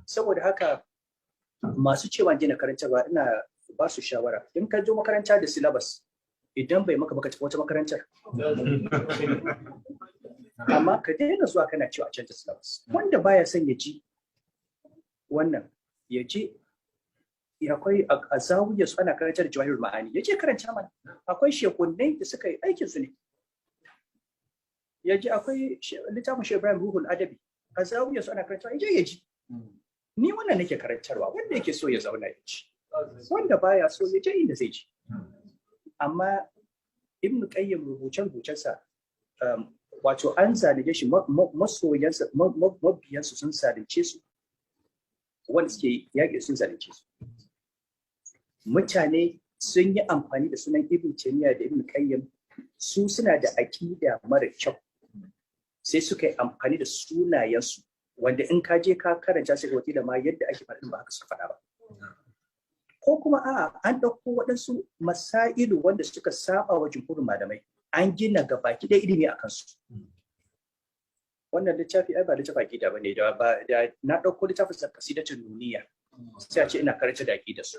saboda haka masu cewa gina karantarwa ina ba su shawara in ka zo makaranta da syllabus idan bai maka baka tafi wata makarantar amma ka daina zuwa kana cewa a canza syllabus wanda baya son ya ji wannan ya je akwai a zawiya su ana karantar da jawahirul ma'ani ya je karanta mana akwai shekunnai da suka yi aikin su ne ya je akwai littafin Shehu Ibrahim Ruhul Adabi a zawiya su ana karantar ya je ya ji ni wannan nake karantarwa wanda yake so ya zauna ya ci wanda baya so ya je inda zai ji amma Ibn Qayyim rubuce-rubucensa wato an zalunce shi masoyansa mabiyansu sun zalunce su wanda suke yaƙi sun zalunce su mutane sun yi amfani da sunan Ibn Taymiyyah da Ibn Qayyim su suna da aƙida mara kyau sai suka yi amfani da sunayensu wanda in ka je ka karanta shi wakila ma yadda ake faɗin ba haka suka faɗa ba ko kuma a'a an ɗauko waɗansu masailu wanda suka saba wa jumhurin malamai an gina gabaki ɗaya ilimi a kansu wannan littafi ai ba littafi aqida bane da na ɗauko littafin sa qasidatun nuniya sai a ce ina karanta da aqida su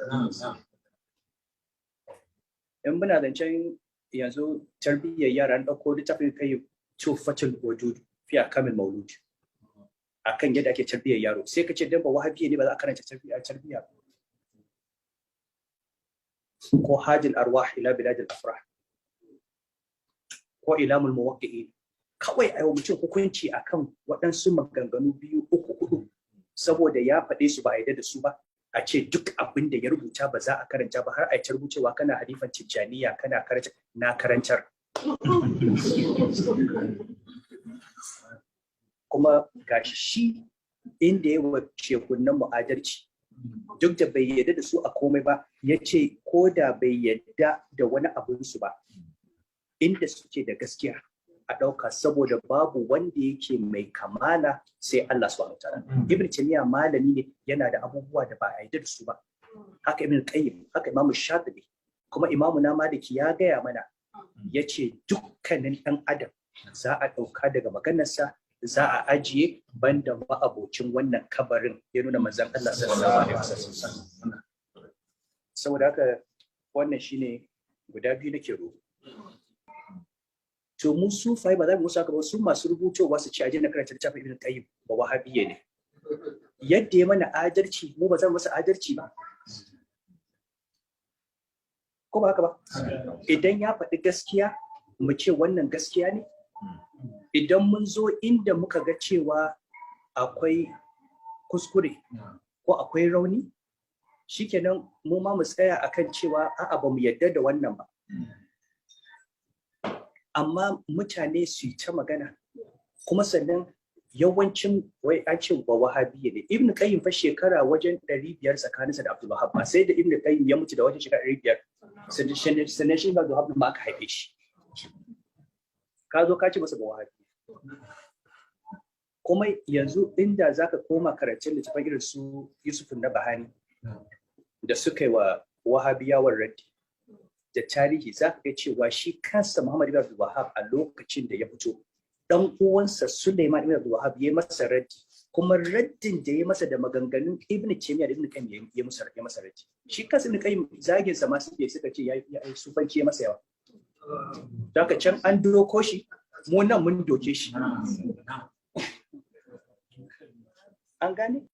in muna zancen yanzu tarbiyyar yara an ɗauko littafin kai tufatul wujud fi akamil maulud akan yadda ake tarbiyyar yaro sai ka ce dan ba wahabiya ne ba za a karanta tarbiyya ko hajil arwah ila bilad al-afrah ko ilamul muwaqqi'in kawai ayo mutum hukunci akan waɗansu maganganu 2, 3, 4 saboda ya faɗe su ba yadda da su ba a ce duk abin da ya rubuta ba za a karanta ba har a ci rubucewa kana halifan tijjaniya kana karanta na karantar kuma gashi shi inda ya wace kunnan mu'adarci duk da bai yadda da su a komai ba ya ce ko da bai yadda da wani abinsu ba inda suke da gaskiya a ɗauka saboda babu wanda yake mai kamala sai Allah subhanahu wa ta'ala. Ibn Taymiyyah malami ne yana da abubuwa da ba a yadda da su ba. Haka Ibn Qayyim, haka Imam Shafi'i, kuma Imam na Maliki ya gaya mana ya ce dukkanin ɗan adam za a ɗauka daga maganarsa za a ajiye banda ma'abocin wannan kabarin ya nuna manzon Allah sallallahu alaihi wasallam. Saboda haka wannan shine guda biyu nake roƙo. To mu sufai ba za mu saka ba su masu rubutowa su ci aje na karanta littafin Ibn Qayyim ba wahabiyye ne. Yadda ya mana adalci mu ba za mu masa adalci ba. Ko ba haka ba? Idan ya faɗi gaskiya mu ce wannan gaskiya ne. Idan mun zo inda muka ga cewa akwai kuskure ko akwai rauni shikenan mu ma mu tsaya akan cewa a'a ba mu yarda da wannan ba. Amma mutane su yi ta magana kuma sannan yawancin wai an ce ba wahabiyya ne. Ibn Qayyim fa shekara wajen 500 tsakaninsa da Abdul Wahhab sai da Ibn Qayyim ya mutu da wajen shekara 500 sannan shi Abdul Wahhab ma aka haife shi. Ka zo ka ce masa ba wahabiyya. Kuma yanzu inda zaka koma karatun littafin irin su Yusuf Nabahani da suka yi wa wahabiyawar raddi da tarihi za ka ga cewa shi kansa Muhammad ibn Abdul Wahhab a lokacin da ya fito dan uwansa Sulaiman ibn Abdul Wahhab ya masa raddi kuma raddin da ya masa da maganganun Ibn Taymiyyah da Ibn Qayyim ya masa raddi shi kansa Ibn Qayyim zagin sa ma suka ce ya sufanci masa yawa daga can an doko shi mu nan mun doke shi an gane